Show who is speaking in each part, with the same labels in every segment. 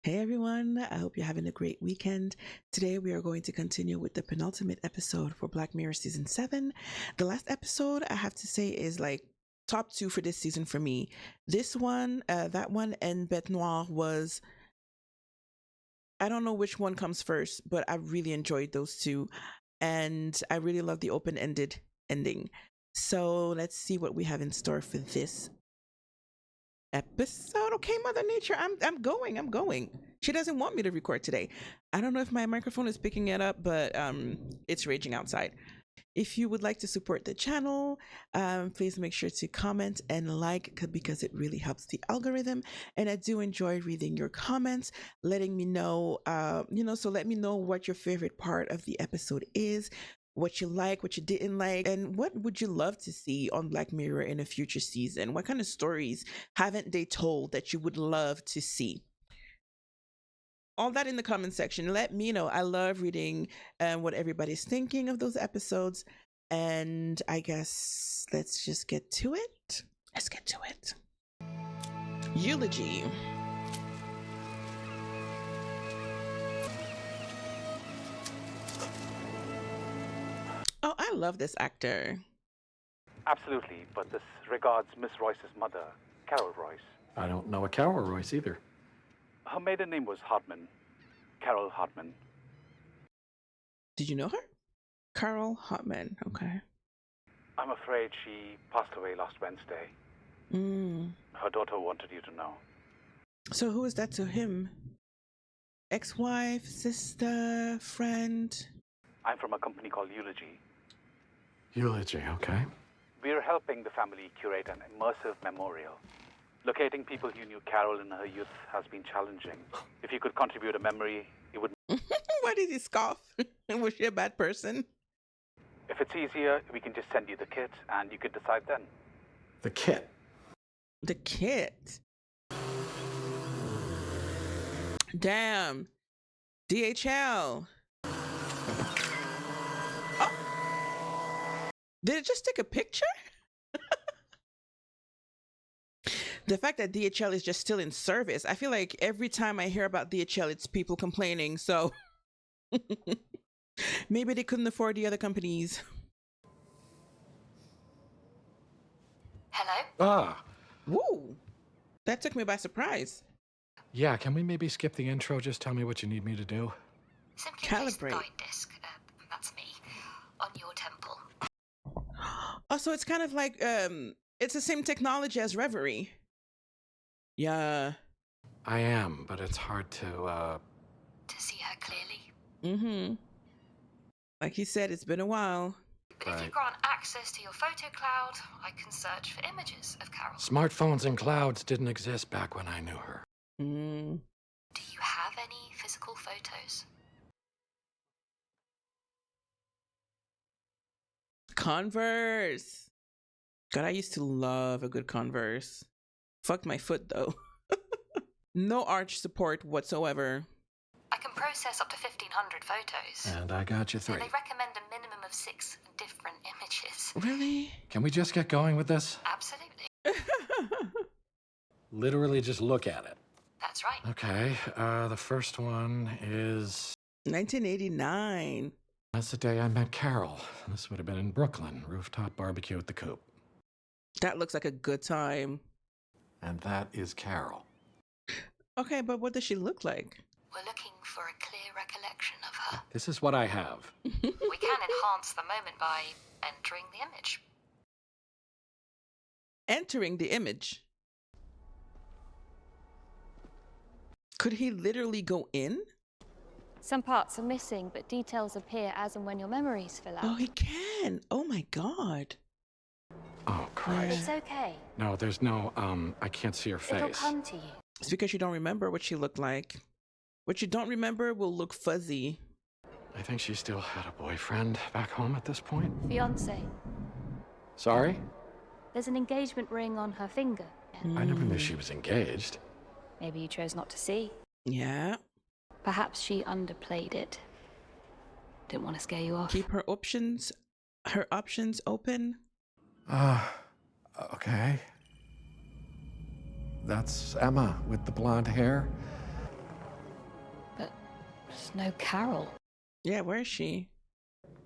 Speaker 1: Hey everyone, I hope you're having a great weekend. Today we are going to continue with the penultimate episode for Black Mirror season 7. The last episode, I have to say, is like top 2 for this season for me. This one, that one, and Bête Noire was, I don't know which one comes first, but I really enjoyed those two. And I really love the open-ended ending. So let's see what we have in store for this episode. Okay, Mother Nature, I'm going. She doesn't want me to record today. I don't know if my microphone is picking it up, but it's raging outside. If you would like to support the channel, please make sure to comment and like, because it really helps the algorithm. And I do enjoy reading your comments, letting me know, so let me know what your favorite part of the episode is, what you like, what you didn't like, and what would you love to see on Black Mirror in a future season? What kind of stories haven't they told that you would love to see? All that in the comment section. Let me know. I love reading what everybody's thinking of those episodes. And I guess let's just get to it. Let's get to it. Eulogy. Oh, I love this actor.
Speaker 2: Absolutely, but this regards Miss Royce's mother, Carol Royce.
Speaker 3: I don't know a Carol Royce either.
Speaker 2: Her maiden name was Hartman. Carol Hartman.
Speaker 1: Did you know her? Carol Hartman. Okay.
Speaker 2: I'm afraid she passed away last Wednesday. Her daughter wanted you to know.
Speaker 1: So who is that to him? Ex-wife, sister, friend?
Speaker 2: I'm from a company called Eulogy.
Speaker 3: Eulogy, okay.
Speaker 2: We're helping the family curate an immersive memorial. Locating people who knew Carol in her youth has been challenging. If you could contribute a memory, it would...
Speaker 1: Why did he scoff? Was she a bad person?
Speaker 2: If it's easier, we can just send you the kit and you could decide then.
Speaker 3: The kit.
Speaker 1: The kit. Damn. DHL. Oh. Did it just take a picture? The fact that DHL is just still in service, I feel like every time I hear about DHL, it's people complaining. So maybe they couldn't afford the other companies.
Speaker 4: Hello?
Speaker 3: Ah.
Speaker 1: Woo. That took me by surprise.
Speaker 3: Yeah, can we maybe skip the intro? Just tell me what you need me to do.
Speaker 4: Simply place the
Speaker 1: Calibrate.
Speaker 4: guide disc, that's me, on your temple.
Speaker 1: Oh, so it's kind of like, it's the same technology as Reverie. Yeah.
Speaker 3: I am, but it's hard to
Speaker 4: To see her clearly.
Speaker 1: Mm-hmm. Like he said, it's been a while.
Speaker 4: But if you
Speaker 3: Right.
Speaker 4: grant access to your photo cloud, I can search for images of Carol.
Speaker 3: Smartphones and clouds didn't exist back when I knew her.
Speaker 1: Mm.
Speaker 4: Do you have any physical photos?
Speaker 1: Converse. God, I used to love a good Converse. Fucked my foot though. No arch support whatsoever.
Speaker 4: I can process up to 1,500 photos.
Speaker 3: And I got you
Speaker 4: And
Speaker 3: 3.
Speaker 4: they recommend a minimum of 6 different images.
Speaker 1: Really?
Speaker 3: Can we just get going with this?
Speaker 4: Absolutely.
Speaker 3: Literally just look at it.
Speaker 4: That's right.
Speaker 3: Okay, the first one is...
Speaker 1: 1989.
Speaker 3: That's the day I met Carol. This would have been in Brooklyn, rooftop barbecue at the Coop.
Speaker 1: That looks like a good time.
Speaker 3: And that is Carol.
Speaker 1: Okay, but what does she look like?
Speaker 4: We're looking for a clear recollection of her.
Speaker 3: This is what I have.
Speaker 4: We can enhance the moment by entering the image.
Speaker 1: Entering the image. Could he literally go in?
Speaker 5: Some parts are missing, but details appear as and when your memories fill out.
Speaker 1: Oh, he can. Oh my God.
Speaker 3: Oh, Christ.
Speaker 5: It's okay.
Speaker 3: No, there's no, I can't see her face.
Speaker 5: It'll come to you.
Speaker 1: It's because you don't remember what she looked like. What you don't remember will look fuzzy.
Speaker 3: I think she still had a boyfriend back home at this point.
Speaker 5: Fiance.
Speaker 3: Sorry?
Speaker 5: There's an engagement ring on her finger.
Speaker 3: I never knew she was engaged.
Speaker 5: Maybe you chose not to see.
Speaker 1: Yeah.
Speaker 5: Perhaps she underplayed it. Didn't want to scare you off.
Speaker 1: Keep her options open.
Speaker 3: Okay. That's Emma with the blonde hair.
Speaker 5: There's no Carol.
Speaker 1: Yeah, where is she?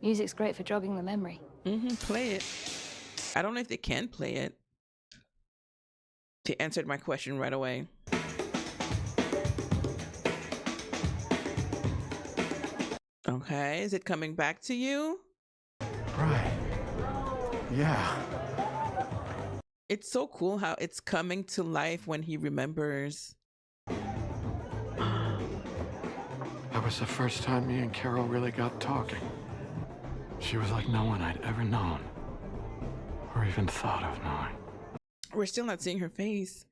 Speaker 5: Music's great for jogging the memory.
Speaker 1: Play it. I don't know if they can play it. They answered my question right away. Okay, is it coming back to you?
Speaker 3: Right. Yeah.
Speaker 1: It's so cool how it's coming to life when he remembers.
Speaker 3: That was the first time me and Carol really got talking. She was like no one I'd ever known, or even thought of knowing.
Speaker 1: We're still not seeing her face.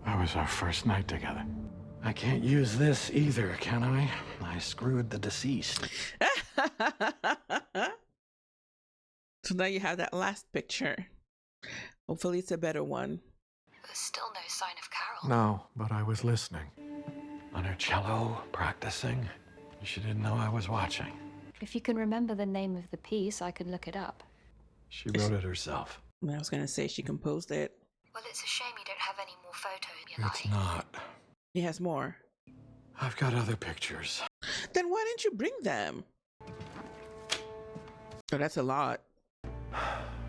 Speaker 3: That was our first night together. I can't use this either, can I? I screwed the deceased.
Speaker 1: So now you have that last picture. Hopefully it's a better one.
Speaker 4: There's still no sign of Carol.
Speaker 3: No, but I was listening. On her cello, practicing. She didn't know I was watching.
Speaker 5: If you can remember the name of the piece, I can look it up.
Speaker 3: She wrote it herself.
Speaker 1: I was going to say she composed it.
Speaker 4: Well, it's a shame you don't have any more photos.
Speaker 3: It's not.
Speaker 1: He has more.
Speaker 3: I've got other pictures.
Speaker 1: Then why didn't you bring them? Oh, that's a lot.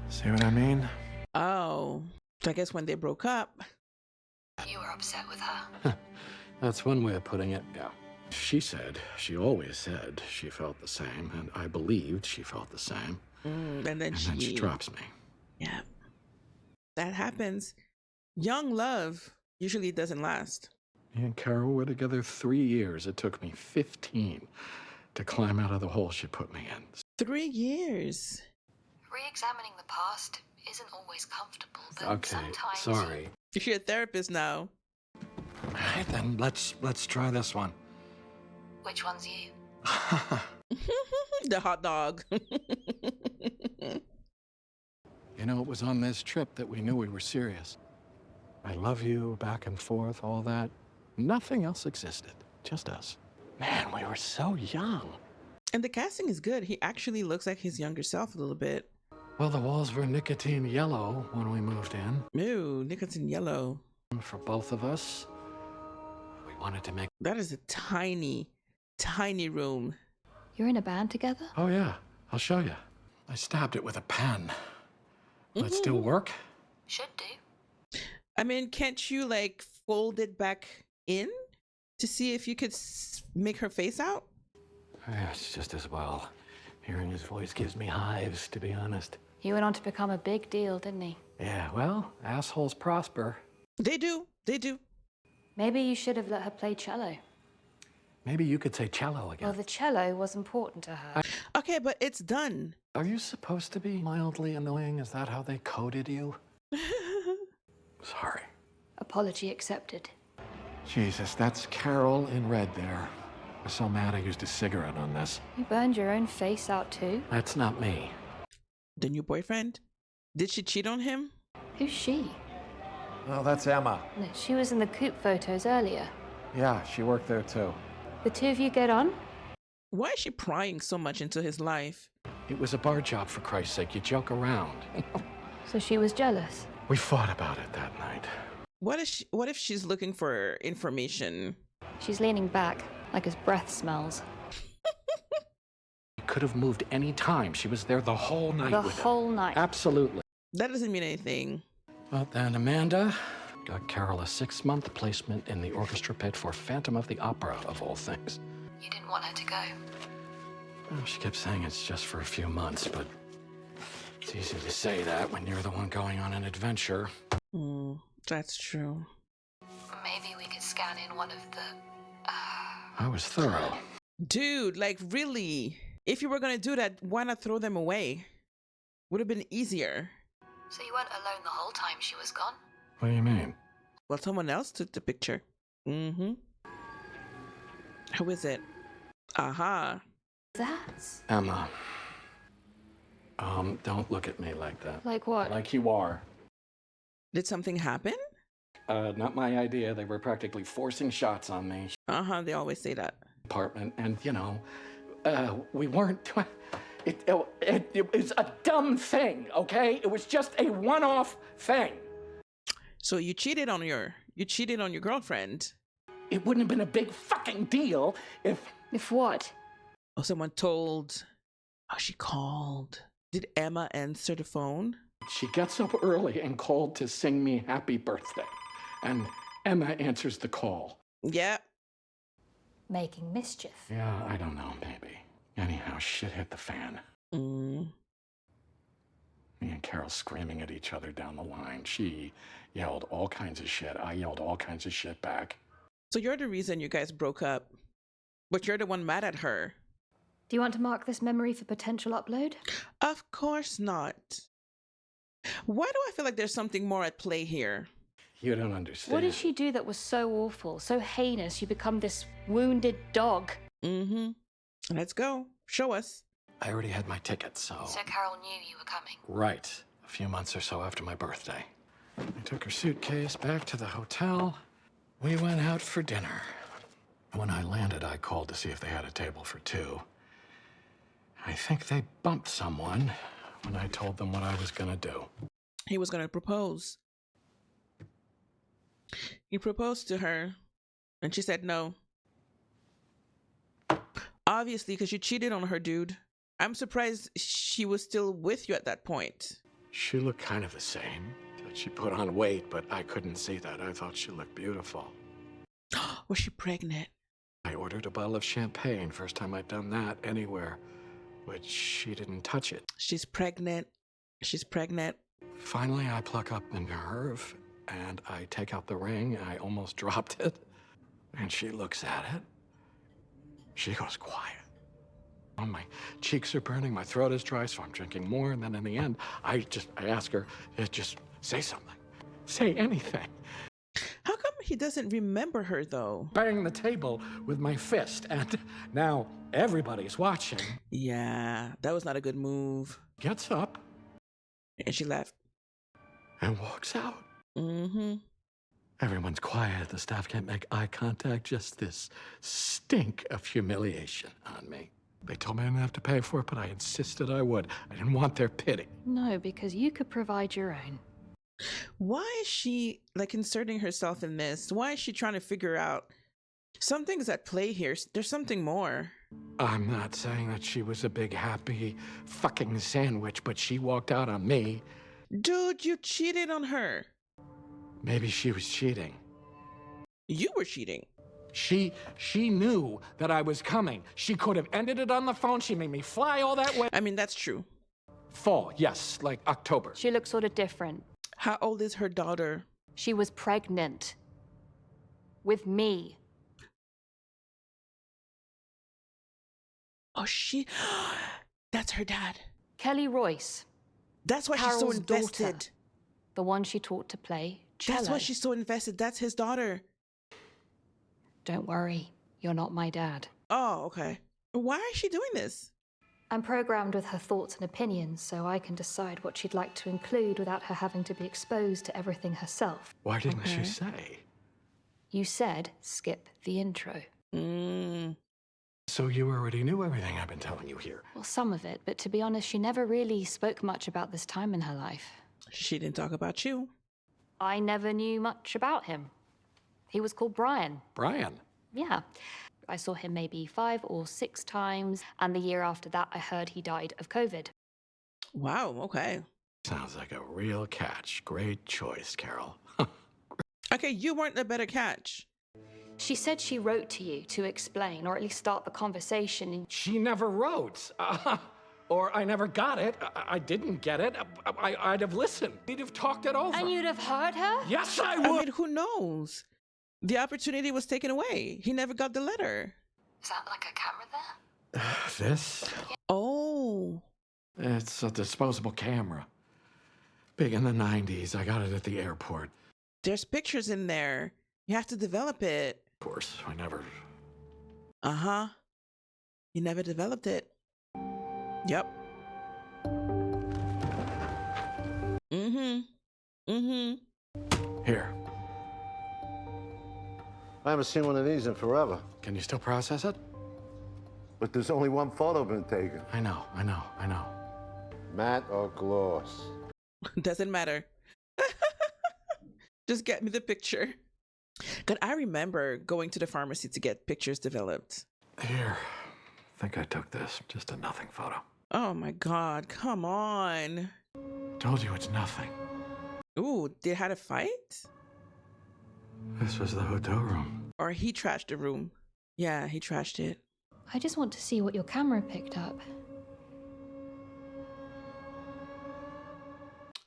Speaker 3: See what I mean?
Speaker 1: Oh, so I guess when they broke up.
Speaker 4: You were upset with her.
Speaker 3: That's one way of putting it, yeah. She always said she felt the same, and I believed she felt the same.
Speaker 1: And then
Speaker 3: She drops me.
Speaker 1: Yeah. That happens. Young love usually doesn't last.
Speaker 3: Me and Carol were together 3 years. It took me 15 to climb out of the hole she put me in.
Speaker 1: 3 years.
Speaker 4: Re-examining the past isn't always comfortable, but
Speaker 3: Okay,
Speaker 4: sometimes...
Speaker 3: sorry.
Speaker 1: You're a therapist now.
Speaker 3: All right, then let's try this one.
Speaker 4: Which one's you?
Speaker 1: The hot dog.
Speaker 3: You know, it was on this trip that we knew we were serious. I love you, back and forth, all that. Nothing else existed, just us. Man, we were so young.
Speaker 1: And the casting is good. He actually looks like his younger self a little bit.
Speaker 3: Well, the walls were nicotine yellow when we moved in.
Speaker 1: Ew, nicotine yellow.
Speaker 3: For both of us, we wanted to make...
Speaker 1: That is a tiny, tiny room.
Speaker 5: You're in a band together?
Speaker 3: Oh, yeah, I'll show you. I stabbed it with a pen. Will it still work?
Speaker 4: Should do.
Speaker 1: I mean, can't you like fold it back in to see if you could make her face out?
Speaker 3: Yeah, it's just as well. Hearing his voice gives me hives, to be honest.
Speaker 5: He went on to become a big deal, didn't he?
Speaker 3: Yeah, well, assholes prosper.
Speaker 1: They do. They do.
Speaker 5: Maybe you should have let her play cello.
Speaker 3: Maybe you could say cello again.
Speaker 5: Well, the cello was important to her.
Speaker 1: Okay, but it's done.
Speaker 3: Are you supposed to be mildly annoying? Is that how they coded you? Sorry.
Speaker 5: Apology accepted.
Speaker 3: Jesus, that's Carol in red there. I was so mad I used a cigarette on this.
Speaker 5: You burned your own face out too?
Speaker 3: That's not me.
Speaker 1: The new boyfriend? Did she cheat on him?
Speaker 5: Who's she?
Speaker 3: Oh, that's Emma.
Speaker 5: No, she was in the coop photos earlier.
Speaker 3: Yeah, she worked there too.
Speaker 5: The two of you get on?
Speaker 1: Why is she prying so much into his life?
Speaker 3: It was a bar job, for Christ's sake. You joke around.
Speaker 5: So she was jealous?
Speaker 3: We fought about it that night.
Speaker 1: What if she's looking for information?
Speaker 5: She's leaning back, like his breath smells.
Speaker 3: We could have moved any time. She was there the whole night
Speaker 5: The
Speaker 3: with him.
Speaker 5: whole night?
Speaker 3: Absolutely.
Speaker 1: That doesn't mean anything.
Speaker 3: But then Amanda got Carol a 6-month placement in the orchestra pit for Phantom of the Opera, of all things.
Speaker 4: You didn't want her to go.
Speaker 3: Well, she kept saying it's just for a few months, but it's easy to say that when you're the one going on an adventure.
Speaker 1: That's true.
Speaker 4: Maybe we could scan in one of the...
Speaker 3: I was thorough.
Speaker 1: Dude, like really? If you were gonna do that, why not throw them away? Would have been easier.
Speaker 4: So you weren't alone the whole time she was gone?
Speaker 3: What do you mean?
Speaker 1: Well, someone else took the picture. Who is it? Aha.
Speaker 5: That's...
Speaker 3: Emma. Don't look at me like that.
Speaker 5: Like what?
Speaker 3: Like you are.
Speaker 1: Did something happen?
Speaker 3: Not my idea. They were practically forcing shots on me.
Speaker 1: They always say that.
Speaker 3: Apartment, and you know, we weren't. It was a dumb thing, okay? It was just a one-off thing.
Speaker 1: So you cheated on your You cheated on your girlfriend.
Speaker 3: It wouldn't have been a big fucking deal if...
Speaker 5: If what?
Speaker 1: Oh, someone told. Oh, she called. Did Emma answer the phone?
Speaker 3: She gets up early and called to sing me happy birthday. And Emma answers the call.
Speaker 1: Yeah.
Speaker 5: Making mischief.
Speaker 3: Yeah, I don't know, maybe. Anyhow, shit hit the fan.
Speaker 1: Mm.
Speaker 3: Me and Carol screaming at each other down the line. She yelled all kinds of shit. I yelled all kinds of shit back.
Speaker 1: So you're the reason you guys broke up, but you're the one mad at her.
Speaker 5: Do you want to mark this memory for potential upload?
Speaker 1: Of course not. Why do I feel like there's something more at play here?
Speaker 3: You don't understand.
Speaker 5: What did she do that was so awful, so heinous, you become this wounded dog?
Speaker 1: Mm-hmm. Let's go. Show us.
Speaker 3: I already had my ticket, so...
Speaker 4: So Carol knew you were coming.
Speaker 3: Right. A few months or so after my birthday. I took her suitcase back to the hotel. We went out for dinner. When I landed, I called to see if they had a table for two. I think they bumped someone when I told them what I was gonna do.
Speaker 1: He was going to propose. He proposed to her, and she said no. Obviously, because you cheated on her, dude. I'm surprised she was still with you at that point.
Speaker 3: She looked kind of the same. She put on weight, but I couldn't see that. I thought she looked beautiful.
Speaker 1: Was she pregnant?
Speaker 3: I ordered a bottle of champagne, first time I'd done that anywhere, but she didn't touch it.
Speaker 1: She's pregnant. She's pregnant.
Speaker 3: Finally, I pluck up the nerve, and I take out the ring. I almost dropped it, and she looks at it. She goes quiet. Oh, my cheeks are burning, my throat is dry, so I'm drinking more, and then in the end, I ask her, just say something. Say anything.
Speaker 1: How come he doesn't remember her, though?
Speaker 3: Bang the table with my fist, and now everybody's watching.
Speaker 1: Yeah, that was not a good move.
Speaker 3: Gets up.
Speaker 1: And she left.
Speaker 3: And walks out.
Speaker 1: Mm-hmm.
Speaker 3: Everyone's quiet. The staff can't make eye contact. Just this stink of humiliation on me. They told me I didn't have to pay for it, but I insisted I would. I didn't want their pity.
Speaker 5: No, because you could provide your own.
Speaker 1: Why is she, like, inserting herself in this? Why is she trying to figure out something's at play here? There's something more.
Speaker 3: I'm not saying that she was a big, happy fucking sandwich, but she walked out on me.
Speaker 1: Dude, you cheated on her.
Speaker 3: Maybe she was cheating.
Speaker 1: You were cheating.
Speaker 3: She knew that I was coming. She could have ended it on the phone. She made me fly all that way.
Speaker 1: I mean, that's true.
Speaker 3: Fall, yes, like October.
Speaker 5: She looks sort of different.
Speaker 1: How old is her daughter?
Speaker 5: She was pregnant. With me.
Speaker 1: Oh, that's her dad.
Speaker 5: Kelly Royce.
Speaker 1: That's why she's so
Speaker 5: Carol's
Speaker 1: invested.
Speaker 5: daughter. The one she taught to play cello.
Speaker 1: That's why she's so invested. That's his daughter.
Speaker 5: Don't worry, you're not my dad.
Speaker 1: Oh, okay. Why is she doing this?
Speaker 5: I'm programmed with her thoughts and opinions, so I can decide what she'd like to include without her having to be exposed to everything herself.
Speaker 3: Why didn't
Speaker 1: Okay.
Speaker 3: you say?
Speaker 5: You said skip the intro.
Speaker 3: So you already knew everything I've been telling you here.
Speaker 5: Well, some of it, but to be honest, she never really spoke much about this time in her life.
Speaker 1: She didn't talk about you.
Speaker 5: I never knew much about him. He was called Brian.
Speaker 3: Brian?
Speaker 5: Yeah. I saw him maybe 5 or 6 times, and the year after that, I heard he died of COVID.
Speaker 1: Wow, okay.
Speaker 3: Sounds like a real catch. Great choice, Carol.
Speaker 1: Okay, you weren't the better catch.
Speaker 5: She said she wrote to you to explain, or at least start the conversation. And
Speaker 3: She never wrote. Or I never got it. I didn't get it. I'd have listened. We'd have talked it over.
Speaker 5: you'd have heard her?
Speaker 3: Yes, I
Speaker 1: I
Speaker 3: would.
Speaker 1: mean, who knows? The opportunity was taken away. He never got the letter.
Speaker 4: Is that like a camera there?
Speaker 3: This?
Speaker 1: Oh.
Speaker 3: It's a disposable camera. Big in the 90s. I got it at the airport.
Speaker 1: There's pictures in there. You have to develop it.
Speaker 3: Of course, I never...
Speaker 1: Uh-huh. You never developed it. Yep.
Speaker 3: Here.
Speaker 6: I haven't seen one of these in forever.
Speaker 3: Can you still process it?
Speaker 6: But there's only one photo been taken.
Speaker 3: I know.
Speaker 6: Matte or gloss?
Speaker 1: Doesn't matter. Just get me the picture. Cause I remember going to the pharmacy to get pictures developed.
Speaker 3: Here, I think I took this. Just a nothing photo.
Speaker 1: Oh my God, come on.
Speaker 3: Told you it's nothing.
Speaker 1: Ooh, they had a fight?
Speaker 3: This was the hotel room.
Speaker 1: Or he trashed the room. Yeah, he trashed it.
Speaker 5: I just want to see what your camera picked up.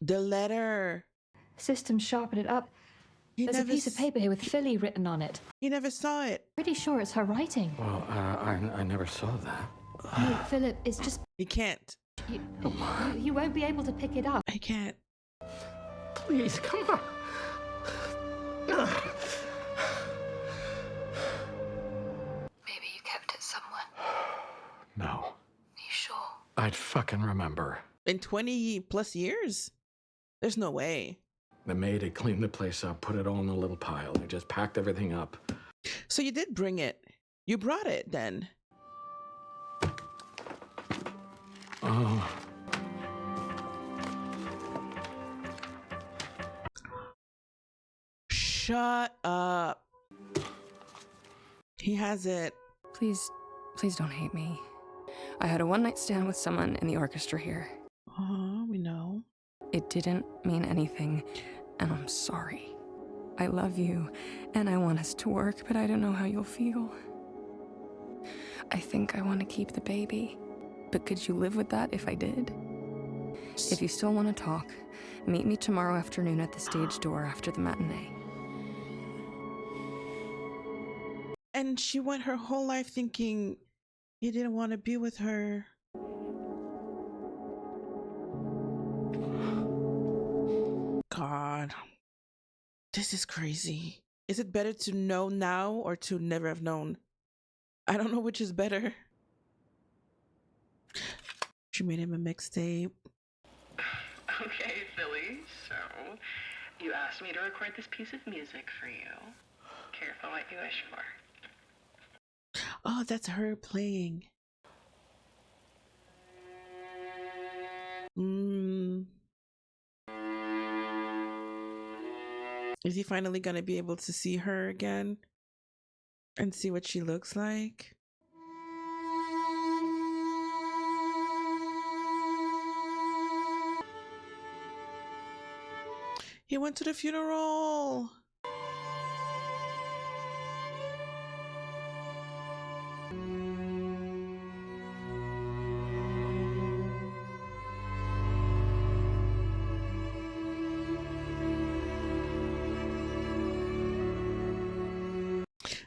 Speaker 1: The letter.
Speaker 5: System sharpened it up. There's a piece of paper here with Philly written on it.
Speaker 1: He never saw it.
Speaker 5: Pretty sure it's her writing.
Speaker 3: Well, I never saw that.
Speaker 5: No, Philip, it's just...
Speaker 1: He can't.
Speaker 5: You won't be able to pick it up.
Speaker 1: I can't.
Speaker 3: Please, come on.
Speaker 4: Maybe you kept it somewhere.
Speaker 3: No.
Speaker 4: Are you sure?
Speaker 3: I'd fucking remember.
Speaker 1: In 20 plus years? There's no way.
Speaker 3: The maid had cleaned the place up, put it all in a little pile. They just packed everything up.
Speaker 1: So you did bring it. You brought it then.
Speaker 3: Oh.
Speaker 1: Shut up. He has it.
Speaker 7: Please don't hate me. I had a one-night stand with someone in the orchestra here.
Speaker 1: We know.
Speaker 7: It didn't mean anything, and I'm sorry. I love you, and I want us to work, but I don't know how you'll feel. I think I want to keep the baby, but could you live with that if I did? If you still want to talk, meet me tomorrow afternoon at the stage door after the matinee.
Speaker 1: And she went her whole life thinking he didn't want to be with her. God, this is crazy. Is it better to know now or to never have known? I don't know which is better. She made him a mixtape.
Speaker 8: Okay, Philly, so you asked me to record this piece of music for you. Careful what you wish for.
Speaker 1: Oh, that's her playing. Is he finally gonna be able to see her again and see what she looks like? He went to the funeral.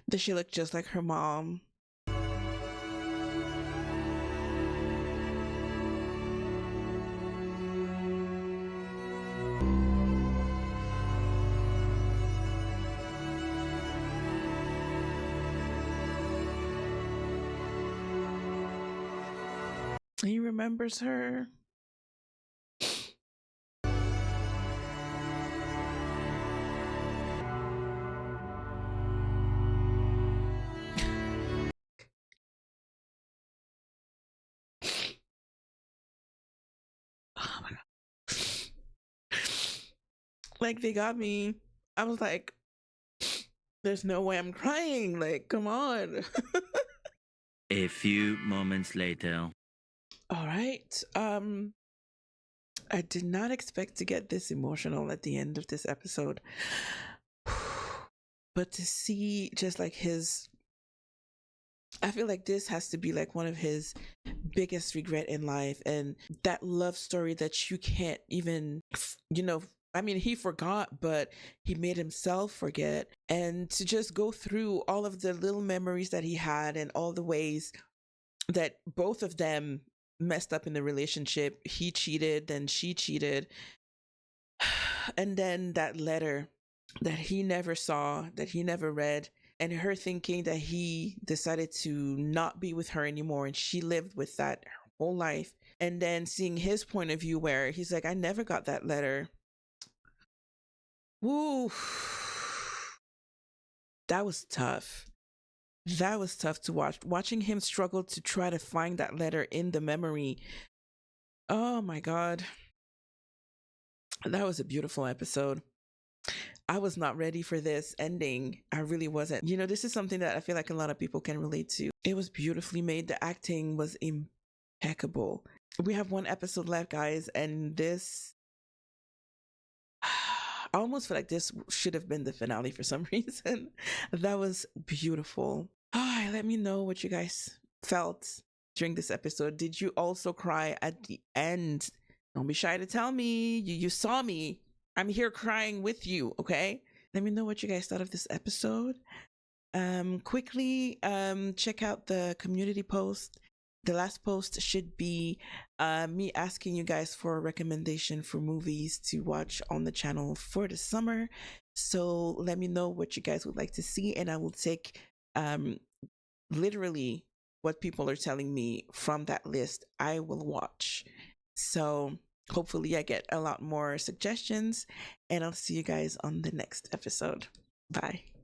Speaker 1: Does she look just like her mom? He remembers her. Oh my God. Like, they got me. I was like, there's no way I'm crying. Like, come on.
Speaker 9: A few moments later.
Speaker 1: All right. I did not expect to get this emotional at the end of this episode. But to see just like his, I feel like this has to be like one of his biggest regret in life, and that love story that you can't even, I mean, he forgot, but he made himself forget. And to just go through all of the little memories that he had and all the ways that both of them messed up in the relationship. He cheated, then she cheated. And then that letter that he never saw, that he never read, and her thinking that he decided to not be with her anymore, and she lived with that her whole life. And then seeing his point of view where he's like, I never got that letter. Woo. That was tough. That was tough to watch. Watching him struggle to try to find that letter in the memory. Oh my God. That was a beautiful episode. I was not ready for this ending. I really wasn't. You know, this is something that I feel like a lot of people can relate to. It was beautifully made. The acting was impeccable. We have one episode left, guys, and this, I almost feel like this should have been the finale for some reason. That was beautiful. Let me know what you guys felt during this episode. Did you also cry at the end? Don't be shy to tell me. You saw me. I'm here crying with you, okay? Let me know what you guys thought of this episode. Quickly, check out the community post. The last post should be me asking you guys for a recommendation for movies to watch on the channel for the summer. So let me know what you guys would like to see, and I will take literally what people are telling me from that list. I will watch. So hopefully I get a lot more suggestions, and I'll see you guys on the next episode. Bye.